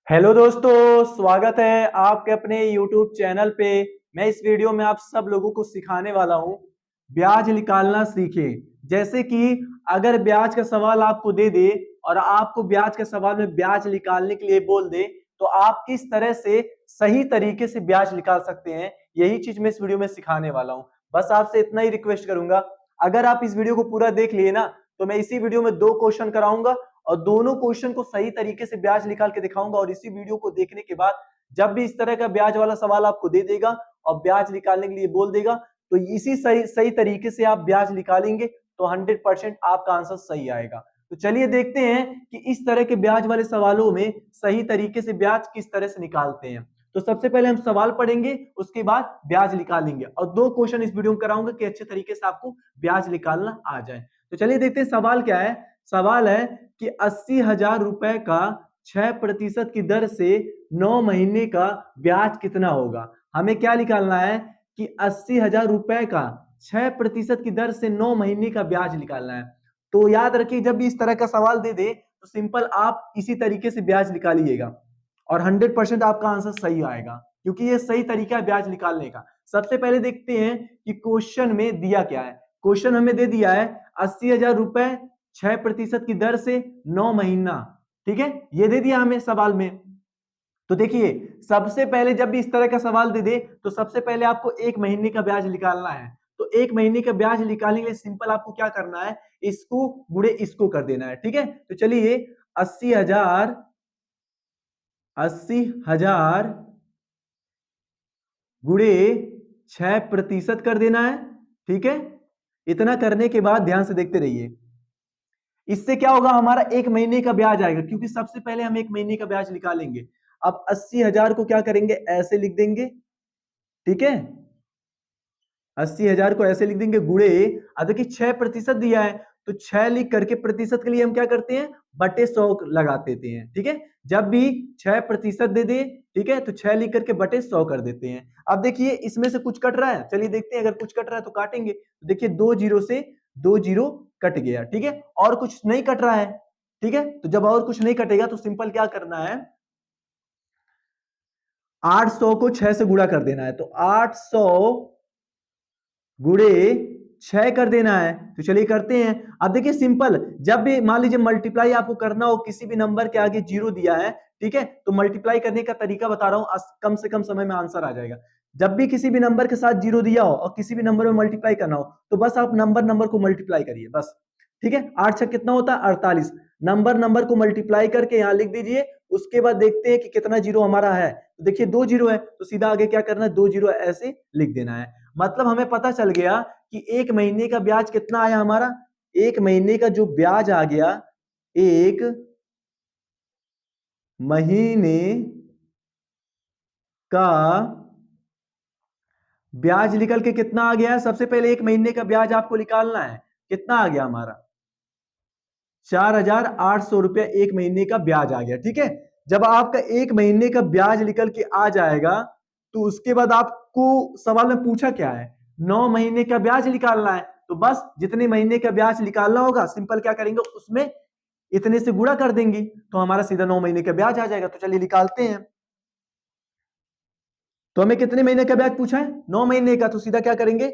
Hello दोस्तों, स्वागत है आपके अपने YouTube चैनल पे। मैं इस वीडियो में आप सब लोगों को सिखाने वाला हूं ब्याज निकालना सीखें। जैसे कि अगर ब्याज का सवाल आपको दे दे और आपको ब्याज के सवाल में ब्याज निकालने के लिए बोल दे तो आप किस तरह से सही तरीके से ब्याज निकाल सकते हैं, यही चीज मैं इस वीडियो में सिखाने वाला हूं। बस आपसे इतना ही रिक्वेस्ट करूंगा, अगर आप इस वीडियो को पूरा देख लिए ना तो मैं इसी वीडियो में 2 क्वेश्चन कराऊंगा और दोनों क्वेश्चन को सही तरीके से ब्याज निकाल के दिखाऊंगा। और इसी वीडियो को देखने के बाद जब भी इस तरह का ब्याज वाला सवाल आपको दे देगा और ब्याज निकालने के लिए बोल देगा तो इसी सही सही तरीके से आप ब्याज निकालेंगे तो 100% आपका आंसर सही आएगा। तो चलिए देखते हैं कि इस तरह के ब्याज वाले सवालों में सही तरीके से ब्याज किस तरह से निकालते हैं। तो सबसे पहले हम सवाल पढ़ेंगे, उसके बाद ब्याज निकालेंगे और 2 क्वेश्चन इस वीडियो में कराऊंगा कि अच्छे तरीके से आपको ब्याज निकालना आ जाए। तो चलिए देखते हैं सवाल क्या है। सवाल है कि 80,000 रुपए का 6% की दर से 9 महीने का ब्याज कितना होगा। हमें क्या निकालना है कि 80,000 रुपए का 6% की दर से 9 महीने का ब्याज निकालना है। तो याद रखिए, जब भी इस तरह का सवाल दे दे तो सिंपल आप इसी तरीके से ब्याज निकालिएगा और 100% आपका आंसर सही आएगा, क्योंकि ये सही तरीका है ब्याज निकालने का। सबसे पहले देखते हैं कि क्वेश्चन में दिया क्या है। क्वेश्चन हमें दे दिया है 80,000 रुपए 6% की दर से 9 महीना। ठीक है, ये दे दिया हमें सवाल में। तो देखिए, सबसे पहले जब भी इस तरह का सवाल दे दे तो सबसे पहले आपको 1 महीने का ब्याज निकालना है। तो 1 महीने का ब्याज निकालने के लिए सिंपल आपको क्या करना है, इसको गुणे इसको कर देना है। ठीक है, तो चलिए 80,000 80,000 गुणे 6% कर देना है। ठीक है, इतना करने के बाद ध्यान से देखते रहिए, इससे क्या होगा, हमारा 1 महीने का ब्याज आएगा, क्योंकि सबसे पहले हम 1 महीने का ब्याज निकालेंगे। अब 80,000 को क्या करेंगे, ऐसे लिख देंगे। ठीक है, 80,000 को ऐसे लिख देंगे गुणे, अब देखिए 6% दिया है तो 6 लिख करके प्रतिशत के लिए हम क्या करते हैं, बटे 100 लगा देते हैं। ठीक है, जब भी 6% दे दे, ठीक है, तो 6 लिख करके बटे 100 कर देते हैं। अब देखिए इसमें से कुछ कट रहा है, चलिए देखते हैं, अगर कुछ कट रहा है तो काटेंगे। तो देखिए 2 जीरो से 2 जीरो कट गया। ठीक है, और कुछ नहीं कट रहा है। ठीक है, तो जब और कुछ नहीं कटेगा तो सिंपल क्या करना है, 800 को 6 से गुणा कर देना है। तो 800 गुणे 6 कर देना है। तो चलिए करते हैं। अब देखिए सिंपल, जब भी मान लीजिए मल्टीप्लाई आपको करना हो, किसी भी नंबर के आगे जीरो दिया है, ठीक है, तो मल्टीप्लाई करने का तरीका बता रहा हूं, कम से कम समय में आंसर आ जाएगा। जब भी किसी भी नंबर के साथ जीरो दिया हो और किसी भी नंबर में मल्टीप्लाई करना हो तो बस आप नंबर नंबर को मल्टीप्लाई करिए बस। ठीक है, 8 6 कितना होता है, 48। नंबर नंबर को मल्टीप्लाई करके यहां लिख दीजिए। उसके बाद देखते हैं कि कितना जीरो हमारा है। तो देखिए 2 जीरो है तो सीधा आगे क्या करना है, 2 जीरो ऐसे लिख देना है। मतलब हमें पता चल गया कि 1 महीने का ब्याज कितना आया हमारा। 1 महीने का जो ब्याज आ गया, 1 महीने का ब्याज निकल के कितना आ गया है। सबसे पहले 1 महीने का ब्याज आपको निकालना है, कितना आ गया हमारा, 4,800 रुपया 1 महीने का ब्याज आ गया। ठीक है, जब आपका 1 महीने का ब्याज निकल के आ जाएगा तो उसके बाद आपको सवाल में पूछा क्या है, 9 महीने का ब्याज निकालना है। तो बस जितने महीने का ब्याज निकालना होगा सिंपल क्या करेंगे, उसमें इतने से गुणा कर देंगे तो हमारा सीधा 9 महीने का ब्याज आ जाएगा। तो चलिए निकालते हैं। तो हमें कितने महीने का ब्याज पूछा है, 9 महीने का, तो सीधा क्या करेंगे,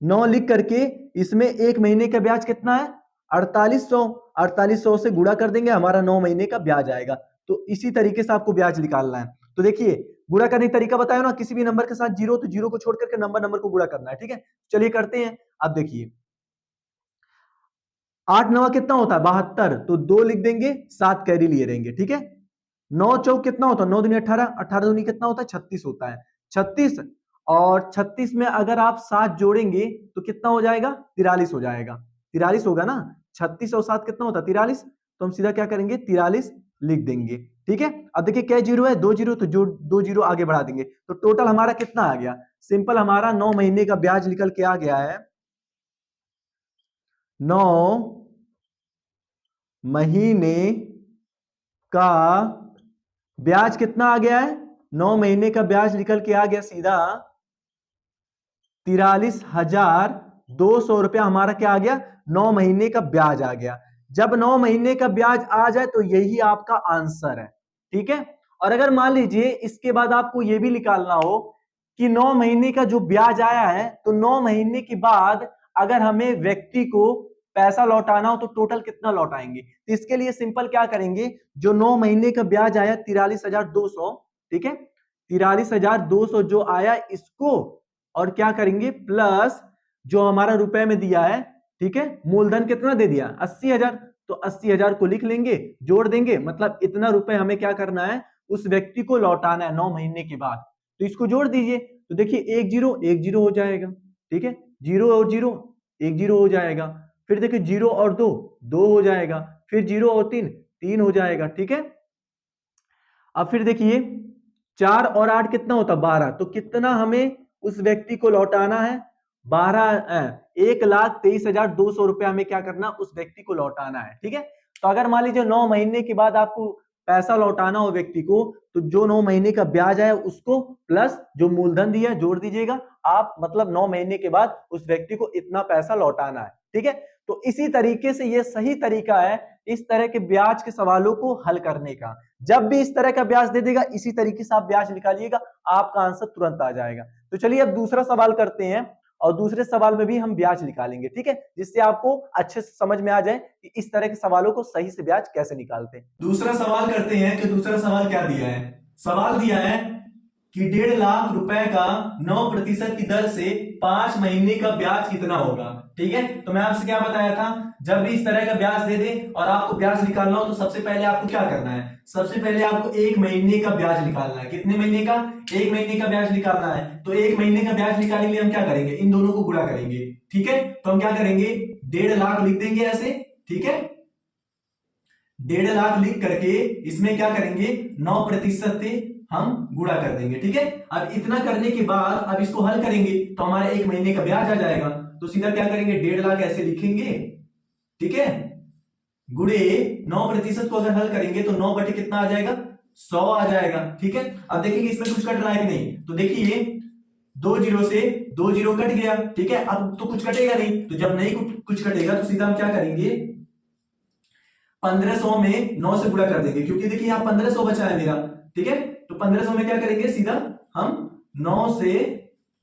9 लिख करके इसमें 1 महीने का ब्याज कितना है, 4800। 4800 से गुणा कर देंगे, हमारा 9 महीने का ब्याज आएगा। तो इसी तरीके से आपको ब्याज निकालना है। तो देखिए गुणा करने का तरीका बताया ना, किसी भी नंबर के साथ जीरो तो जीरो को छोड़ करके नंबर नंबर को गुणा करना है। ठीक है, चलिए करते हैं। अब देखिए 8 9 कितना होता है, 72, तो 2 लिख देंगे, 7 कैरी लिए रहेंगे। ठीक है, 9 चौक कितना होता है, 9 दूनी 18, 18 दूनी कितना होता है, 36 होता है। 36, और 36 में अगर आप 7 जोड़ेंगे तो कितना हो जाएगा, 43 हो जाएगा। 43 होगा ना, 36 और 7 कितना होता है, 43। तो हम सीधा क्या करेंगे, 43 लिख देंगे। ठीक है, अब देखिए क्या जीरो है, 2 जीरो, तो जो 2 जीरो आगे बढ़ा देंगे तो टोटल हमारा कितना आ गया, सिंपल हमारा 9 महीने का ब्याज निकल के आ गया है, 9 महीने का ब्याज कितना आ गया है, 9 महीने का ब्याज निकल के आ गया सीधा 43,200 रुपया हमारा क्या आ गया, 9 महीने का ब्याज आ गया। जब 9 महीने का ब्याज आ जाए तो यही आपका आंसर है। ठीक है, और अगर मान लीजिए इसके बाद आपको ये भी निकालना हो कि 9 महीने का जो ब्याज आया है, तो 9 महीने के बाद अगर हमें व्यक्ति को पैसा लौटाना हो तो टोटल कितना लौटाएंगे। तो इसके लिए सिंपल क्या करेंगे, जो 9 महीने का ब्याज आया 43,200, ठीक है, 43,200 जो आया इसको और क्या करेंगे प्लस जो हमारा रुपए में दिया है, ठीक है, मूलधन कितना दे दिया 80,000, तो 80,000 को लिख लेंगे, जोड़ देंगे, मतलब इतना रुपए हमें क्या करना है उस व्यक्ति को लौटाना है 9 महीने के बाद। तो इसको जोड़ दीजिए, तो देखिए 1 0 हो जाएगा, ठीक है, 0 और 0 1 0 हो जाएगा, फिर देखिए 0 और 2 2 हो जाएगा, फिर 0 और 3 3 हो जाएगा, ठीक है। अब फिर देखिए 4 और 8 कितना होता 12, तो कितना हमें उस व्यक्ति को लौटाना है 1,23,200 रुपया हमें क्या करना उस व्यक्ति को लौटाना है, ठीक है। तो अगर मान लीजिए 9 महीने के बाद आपको पैसा लौटाना हो व्यक्ति को, तो जो 9 महीने का ब्याज है उसको प्लस जो मूलधन दिया है जोड़ दीजिएगा आप, मतलब 9 महीने के बाद उस व्यक्ति को इतना पैसा लौटाना है, ठीक है। तो इसी तरीके से ये सही तरीका है इस तरह के ब्याज के सवालों को हल करने का। जब भी इस तरह का ब्याज दे देगा इसी तरीके से आप ब्याज निकालिएगा, आपका आंसर तुरंत आ जाएगा। तो चलिए अब दूसरा सवाल करते हैं और दूसरे सवाल में भी हम ब्याज निकालेंगे, ठीक है, जिससे आपको अच्छे से समझ में आ जाए कि इस तरह के सवालों को सही से ब्याज कैसे निकालते हैं। दूसरा सवाल करते हैं कि दूसरा सवाल क्या दिया है। सवाल दिया है कि 1.5 लाख रुपए का 9% की दर से 5 महीने का ब्याज कितना होगा, ठीक है। तो मैं आपसे क्या बताया था, जब भी इस तरह का ब्याज दे दे और आपको ब्याज निकालना हो तो सबसे पहले आपको क्या करना है, सबसे पहले आपको 1 महीने का ब्याज निकालना है। कितने महीने का, 1 महीने का ब्याज निकालना है। तो 1 महीने का ब्याज निकालने के लिए हम क्या करेंगे, इन दोनों को गुणा करेंगे, ठीक है। तो हम क्या करेंगे 1.5 लाख लिख देंगे ऐसे, ठीक है, 1.5 लाख लिख करके इसमें क्या करेंगे 9% से हम गुणा कर देंगे, ठीक है। अब इतना करने के बाद अब इसको हल करेंगे तो हमारा 1 महीने का ब्याज आ जाएगा। तो सीधा क्या करेंगे 1.5 लाख ऐसे लिखेंगे, ठीक है, गुणे 9% को अगर हल करेंगे तो 9 बटे कितना आ जाएगा 100 आ जाएगा, ठीक है। अब देखेंगे इसमें कुछ कट रहा है कि नहीं, तो देखिए 2 0 से 2 0 कट गया, ठीक है। अब तो कुछ कटेगा नहीं, तो जब नहीं कुछ कटेगा तो सीधा हम क्या करेंगे 1500 में 9 से गुणा कर देंगे, क्योंकि देखिए यहाँ 1500 बचा है मेरा, ठीक है। तो 1500 में क्या करेंगे सीधा हम 9 से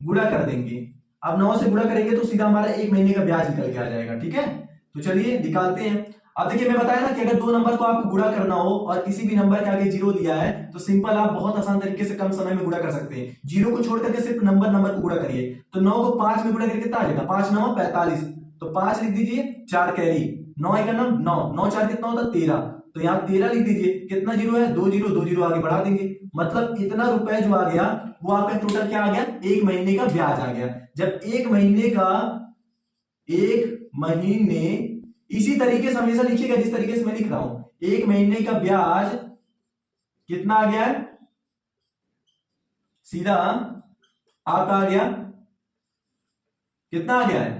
गुणा कर देंगे। अब 9 से गुणा करेंगे तो सीधा हमारा 1 महीने का ब्याज निकल के आ जाएगा, ठीक है। तो चलिए निकालते हैं। अब देखिए मैं बताया ना कि अगर दो नंबर को आपको गुणा करना हो और किसी भी नंबर के आगे 0 दिया है तो सिंपल आप बहुत आसान तरीके से कम समय में गुणा कर सकते हैं। 0 को छोड़ करके सिर्फ नंबर को गुणा करिए। तो 9 को 5 में गुणा करके कितना आ जाएगा 5 9 45, तो 5 लिख दीजिए, 4 कैरी, 9 1 9 9 4 कितना होता 13, तो यहाँ 13 लिख दीजिए। कितना 0 है 2 0 2 0 आगे बढ़ा देंगे, मतलब इतना रुपए जो आ गया वो आपका टोटल क्या आ गया 1 महीने का ब्याज आ गया। जब 1 महीने इसी तरीके से हमेशा लिखिएगा जिस तरीके से मैं लिख रहा हूं। 1 महीने का ब्याज कितना आ गया है, सीधा आपका आ गया कितना आ गया है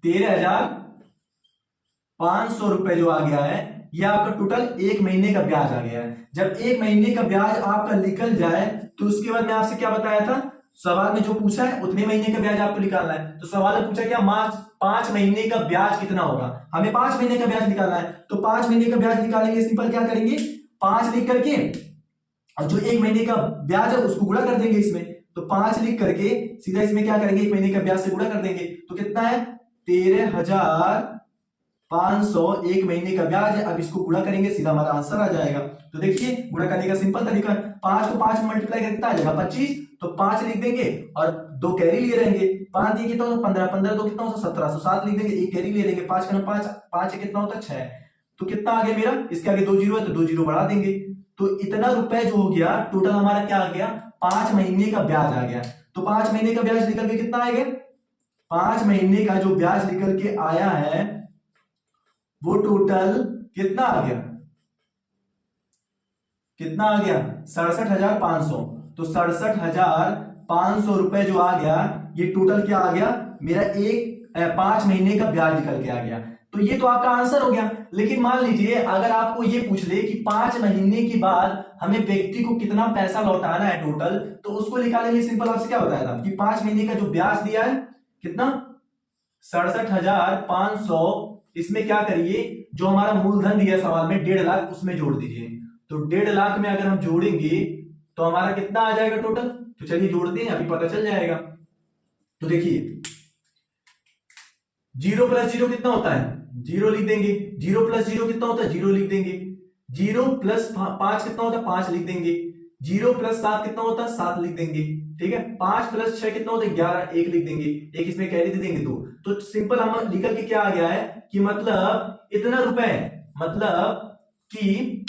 13,500 रुपए जो आ गया है, यह आपका टोटल 1 महीने का ब्याज आ गया है। जब 1 महीने का ब्याज आपका निकल जाए तो उसके बाद मैं आपसे क्या बताया था, सवाल में जो पूछा है उतने महीने का ब्याज आपको निकालना है। तो सवाल में पूछा क्या 5 महीने का ब्याज कितना होगा, हमें 5 महीने का ब्याज निकालना है। तो 5 महीने का ब्याज निकालेंगे सिंपल क्या करेंगे 5 लिख करके और जो 1 महीने का ब्याज है उसको गुणा कर देंगे इसमें। तो 5 लिख करके सीधा इसमें क्या करेंगे 1 महीने का ब्याज से गुणा कर देंगे। तो कितना है 13,500 1 महीने का ब्याज है। अब इसको गुणा करेंगे सीधा हमारा आंसर आ जाएगा। तो देखिए गुणा करने का सिंपल तरीका, 5 को 5 में मल्टीप्लाई करके कितना आ जाएगा 25, तो 5 लिख देंगे और 2 कैरी लिए रहेंगे, 5 दिए कितना होता 15, 15 2 कितना होता 17, तो 7 लिख देंगे, 1 कैरी ले लेंगे, 5 का 5 5 कितना होता 6, तो कितना आ गया मेरा, इसके आगे 2 0 है तो 2 0 बढ़ा देंगे। तो इतना रुपए जो हो गया टोटल हमारा क्या आ गया 5 महीने का ब्याज आ गया। तो 5 महीने का ब्याज निकल के कितना आएगा, 5 महीने का जो ब्याज निकल के आया है वो टोटल कितना आ गया, कितना आ गया 67,500। तो 67,500 रुपए जो आ गया ये टोटल क्या आ गया मेरा 5 महीने का ब्याज निकल के आ गया। तो ये तो आपका आंसर हो गया। लेकिन मान लीजिए अगर आपको ये पूछ ले कि 5 महीने के बाद हमें व्यक्ति को कितना पैसा लौटाना है टोटल, तो उसको निकालने के लिए सिंपल आपसे क्या बताया था कि 5 महीने का जो ब्याज दिया है कितना 67,500, इसमें क्या करिए जो हमारा मूलधन दिया सवाल में 1.5 लाख उसमें जोड़ दीजिए। तो 1.5 लाख में अगर हम जोड़ेंगे तो हमारा कितना आ जाएगा टोटल। तो चलिए जोड़ते हैं, अभी पता चल जाएगा। तो देखिए 0 प्लस 0 कितना होता है, 0 लिख देंगे। 0 प्लस 0 कितना होता है, 0 लिख देंगे। 0 प्लस 5 कितना होता है, 5 लिख देंगे। 0 प्लस 7 कितना होता है, 7 लिख देंगे। ठीक है, 5 प्लस 6 कितना होता है, 11, 1 लिख देंगे। एक इसमें कैरी दे देंगे 2। तो सिंपल हम निकल के क्या आ गया है कि मतलब इतना रुपए, मतलब कि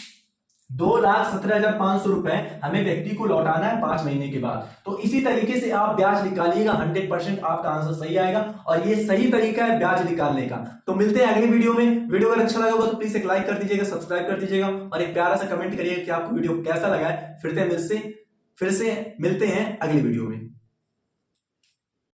2,17,500 रुपए हमें व्यक्ति को लौटाना है 5 महीने के बाद। तो इसी तरीके से आप ब्याज निकालिएगा, 100% आपका आंसर सही आएगा और ये सही तरीका है ब्याज निकालने का। तो मिलते हैं अगले वीडियो में। वीडियो अगर अच्छा लगा होगा तो प्लीज एक लाइक कर दीजिएगा, सब्सक्राइब कर दीजिएगा और एक प्यारा सा कमेंट करिएगा कि आपको वीडियो कैसा लगा है। फिर से मिलते हैं अगले वीडियो में।